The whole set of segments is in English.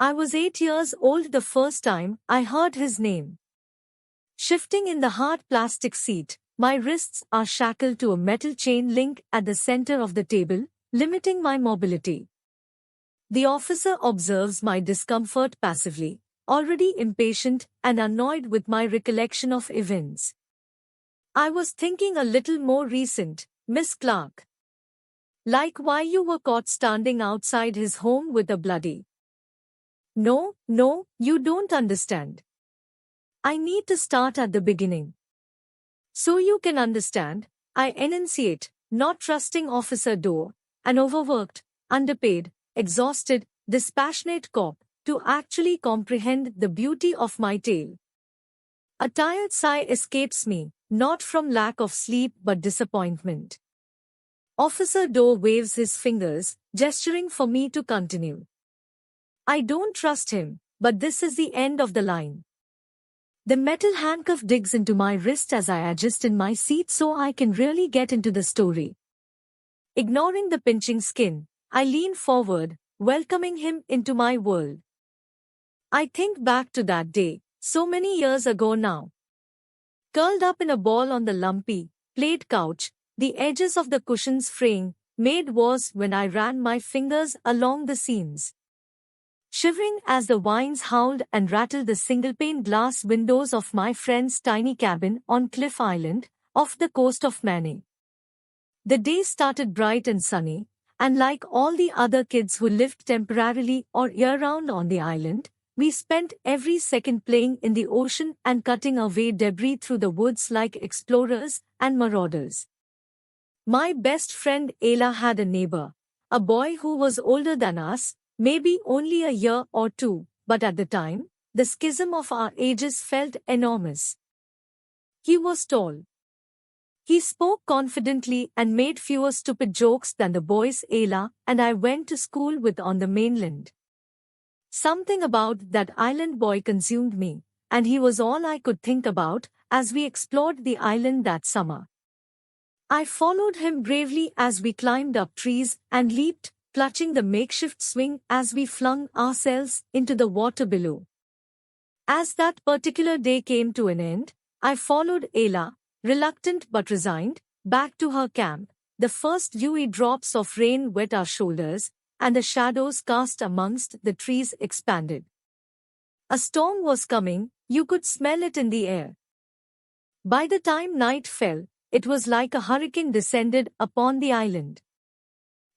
I was 8 years old the first time I heard his name. Shifting in the hard plastic seat, my wrists are shackled to a metal chain link at the center of the table, limiting my mobility. The officer observes my discomfort passively, already impatient and annoyed with my recollection of events. I was thinking a little more recent, Miss Clark. Like why you were caught standing outside his home with a bloody. No, you don't understand. I need to start at the beginning. So you can understand, I enunciate, not trusting Officer Doe, an overworked, underpaid, exhausted, dispassionate cop, to actually comprehend the beauty of my tale. A tired sigh escapes me, not from lack of sleep but disappointment. Officer Doe waves his fingers, gesturing for me to continue. I don't trust him, but this is the end of the line. The metal handcuff digs into my wrist as I adjust in my seat so I can really get into the story. Ignoring the pinching skin, I lean forward, welcoming him into my world. I think back to that day, so many years ago now. Curled up in a ball on the lumpy, played couch, the edges of the cushions fraying, made worse when I ran my fingers along the seams. Shivering as the winds howled and rattled the single-pane glass windows of my friend's tiny cabin on Cliff Island, off the coast of Maine. The day started bright and sunny, and like all the other kids who lived temporarily or year-round on the island, we spent every second playing in the ocean and cutting away debris through the woods like explorers and marauders. My best friend Ayla had a neighbor, a boy who was older than us, maybe only a year or two, but at the time, the schism of our ages felt enormous. He was tall. He spoke confidently and made fewer stupid jokes than the boys Ayla and I went to school with on the mainland. Something about that island boy consumed me, and he was all I could think about as we explored the island that summer. I followed him bravely as we climbed up trees and leaped, clutching the makeshift swing as we flung ourselves into the water below. As that particular day came to an end, I followed Ayla, reluctant but resigned, back to her camp. The first dewy drops of rain wet our shoulders, and the shadows cast amongst the trees expanded. A storm was coming, you could smell it in the air. By the time night fell, it was like a hurricane descended upon the island.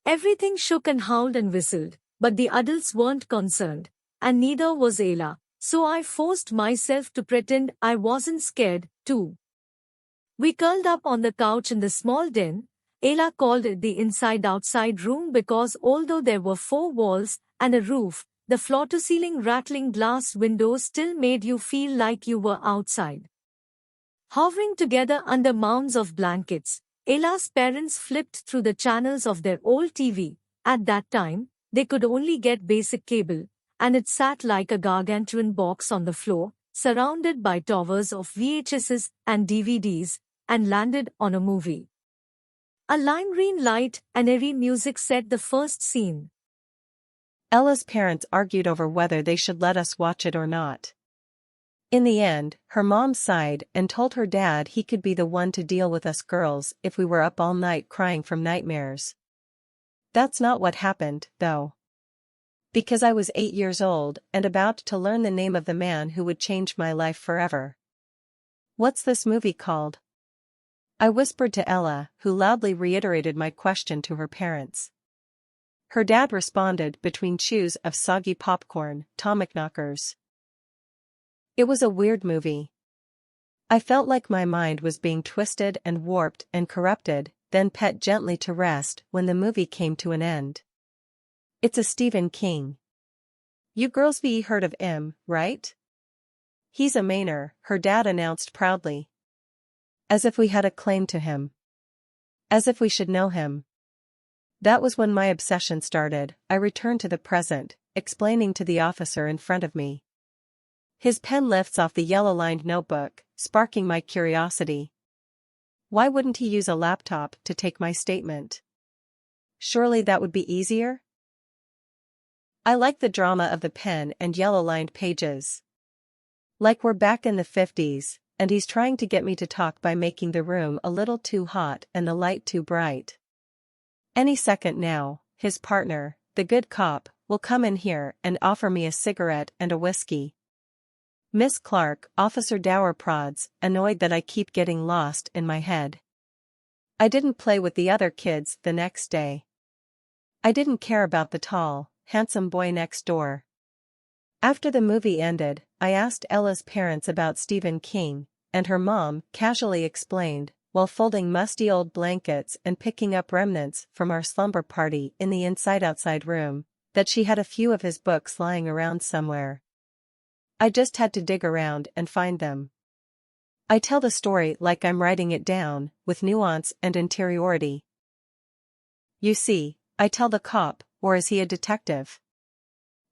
Everything shook and howled and whistled, but the adults weren't concerned, and neither was Ayla, so I forced myself to pretend I wasn't scared, too. We curled up on the couch in the small den. Ayla called it the inside-outside room because although there were 4 walls and a roof, the floor-to-ceiling rattling glass windows still made you feel like you were outside. Hovering together under mounds of blankets, Ayla's parents flipped through the channels of their old TV. At that time, they could only get basic cable, and it sat like a gargantuan box on the floor, surrounded by towers of VHSs and DVDs, and landed on a movie. A lime green light and eerie music set the first scene. Ella's parents argued over whether they should let us watch it or not. In the end, her mom sighed and told her dad he could be the one to deal with us girls if we were up all night crying from nightmares. That's not what happened, though. Because I was 8 years old and about to learn the name of the man who would change my life forever. What's this movie called? I whispered to Ella, who loudly reiterated my question to her parents. Her dad responded between chews of soggy popcorn, Tommyknockers. It was a weird movie. I felt like my mind was being twisted and warped and corrupted, then pet gently to rest when the movie came to an end. It's a Stephen King. You girls be heard of him, right? He's a Mainer, her dad announced proudly. As if we had a claim to him. As if we should know him. That was when my obsession started. I returned to the present, explaining to the officer in front of me. His pen lifts off the yellow-lined notebook, sparking my curiosity. Why wouldn't he use a laptop to take my statement? Surely that would be easier? I like the drama of the pen and yellow-lined pages. Like we're back in the 50s, and he's trying to get me to talk by making the room a little too hot and the light too bright. Any second now, his partner, the good cop, will come in here and offer me a cigarette and a whiskey. Miss Clark, Officer Dower prods, annoyed that I keep getting lost in my head. I didn't play with the other kids the next day. I didn't care about the tall, handsome boy next door. After the movie ended, I asked Ella's parents about Stephen King, and her mom casually explained, while folding musty old blankets and picking up remnants from our slumber party in the inside-outside room, that she had a few of his books lying around somewhere. I just had to dig around and find them. I tell the story like I'm writing it down, with nuance and interiority. You see, I tell the cop, or is he a detective?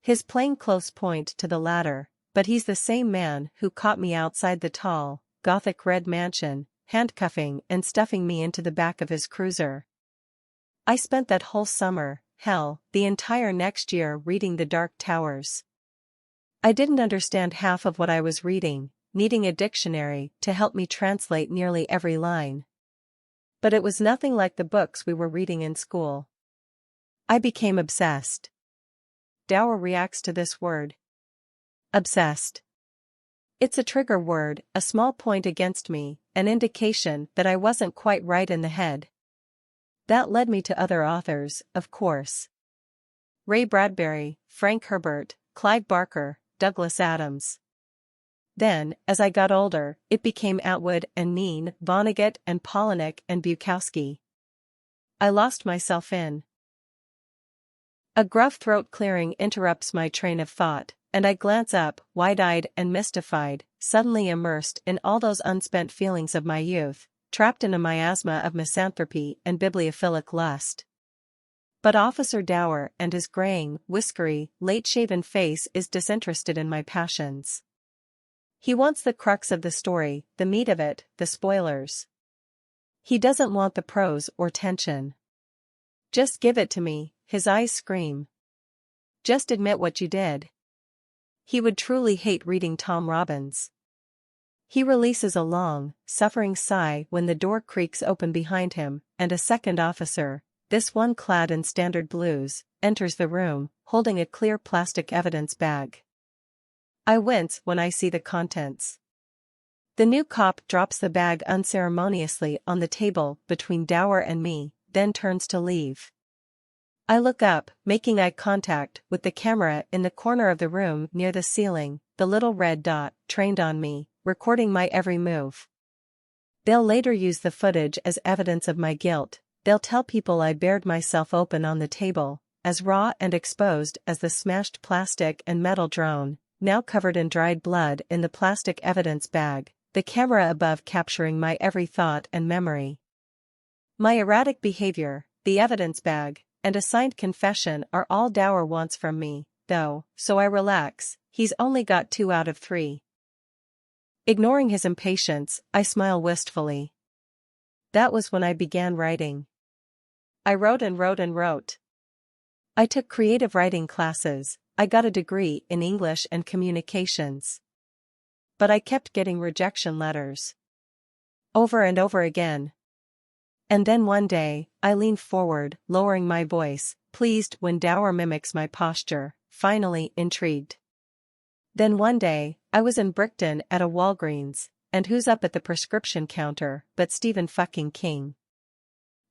His plainclothes point to the latter, but he's the same man who caught me outside the tall, Gothic red mansion, handcuffing and stuffing me into the back of his cruiser. I spent that whole summer, hell, the entire next year reading The Dark Towers. I didn't understand half of what I was reading, needing a dictionary to help me translate nearly every line. But it was nothing like the books we were reading in school. I became obsessed. Dower reacts to this word. Obsessed. It's a trigger word, a small point against me, an indication that I wasn't quite right in the head. That led me to other authors, of course. Ray Bradbury, Frank Herbert, Clive Barker, Douglas Adams. Then, as I got older, it became Atwood and Neen, Vonnegut and Polinick and Bukowski. I lost myself in. A gruff throat clearing interrupts my train of thought, and I glance up, wide-eyed and mystified, suddenly immersed in all those unspent feelings of my youth, trapped in a miasma of misanthropy and bibliophilic lust. But Officer Dower and his graying, whiskery, late-shaven face is disinterested in my passions. He wants the crux of the story, the meat of it, the spoilers. He doesn't want the prose or tension. Just give it to me, his eyes scream. Just admit what you did. He would truly hate reading Tom Robbins. He releases a long, suffering sigh when the door creaks open behind him, and a second officer, this one clad in standard blues, enters the room, holding a clear plastic evidence bag. I wince when I see the contents. The new cop drops the bag unceremoniously on the table between Dower and me, then turns to leave. I look up, making eye contact with the camera in the corner of the room near the ceiling, the little red dot trained on me, recording my every move. They'll later use the footage as evidence of my guilt. They'll tell people I bared myself open on the table, as raw and exposed as the smashed plastic and metal drone, now covered in dried blood in the plastic evidence bag, the camera above capturing my every thought and memory. My erratic behavior, the evidence bag, and a signed confession are all Dower wants from me, though, so I relax, he's only got 2 out of 3. Ignoring his impatience, I smile wistfully. That was when I began writing. I wrote and wrote and wrote. I took creative writing classes, I got a degree in English and communications. But I kept getting rejection letters. Over and over again. And then one day, I leaned forward, lowering my voice, pleased when Dower mimics my posture, finally intrigued. Then one day, I was in Brickton at a Walgreens, and who's up at the prescription counter but Stephen fucking King?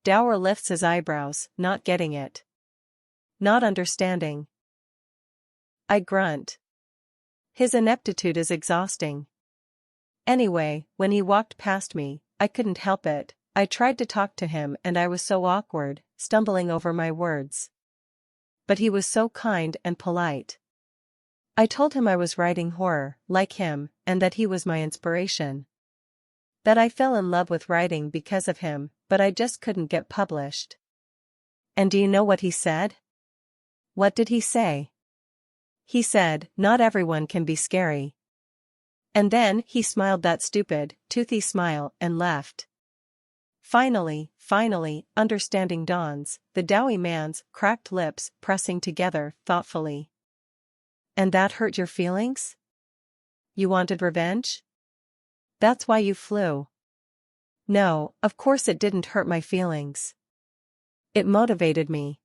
Dower lifts his eyebrows, not getting it. Not understanding. I grunt. His ineptitude is exhausting. Anyway, when he walked past me, I couldn't help it. I tried to talk to him and I was so awkward, stumbling over my words. But he was so kind and polite. I told him I was writing horror, like him, and that he was my inspiration. That I fell in love with writing because of him, but I just couldn't get published. And do you know what he said? What did he say? He said, not everyone can be scary. And then he smiled that stupid, toothy smile and left. Finally, understanding dawns, the Dowie man's cracked lips pressing together thoughtfully. And that hurt your feelings? You wanted revenge? That's why you flew. No, of course it didn't hurt my feelings. It motivated me.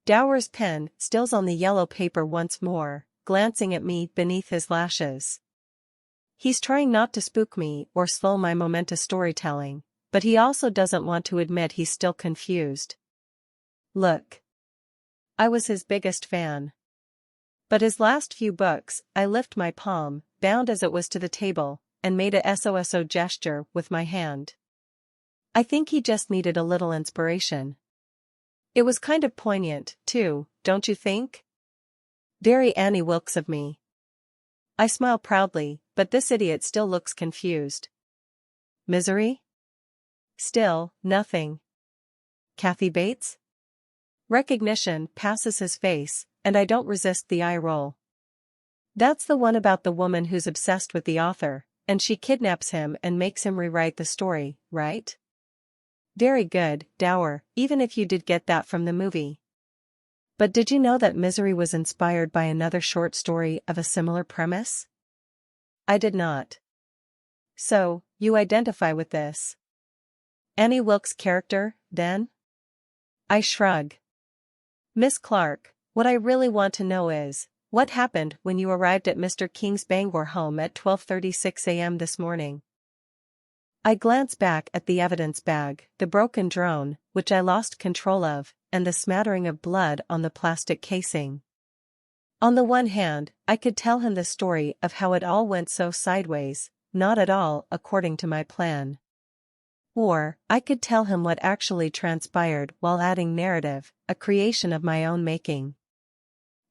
Dower's pen stills on the yellow paper once more, glancing at me beneath his lashes. He's trying not to spook me or slow my momentous storytelling, but he also doesn't want to admit he's still confused. Look. I was his biggest fan. But his last few books, I lift my palm, bound as it was to the table, and made a SOSO gesture with my hand. I think he just needed a little inspiration. It was kind of poignant, too, don't you think? Very Annie Wilkes of me. I smile proudly, but this idiot still looks confused. Misery? Still, nothing. Kathy Bates? Recognition passes his face, and I don't resist the eye roll. That's the one about the woman who's obsessed with the author, and she kidnaps him and makes him rewrite the story, right? Very good, Dower, even if you did get that from the movie. But did you know that Misery was inspired by another short story of a similar premise? I did not. So, you identify with this Annie Wilkes character, then? I shrug. Miss Clark, what I really want to know is, what happened when you arrived at Mr. King's Bangor home at 12:36 a.m. this morning? I glance back at the evidence bag, the broken drone, which I lost control of, and the smattering of blood on the plastic casing. On the one hand, I could tell him the story of how it all went so sideways, not at all according to my plan. Or, I could tell him what actually transpired while adding narrative, a creation of my own making.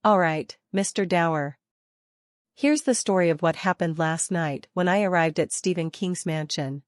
Alright, Mr. Dower. Here's the story of what happened last night when I arrived at Stephen King's mansion.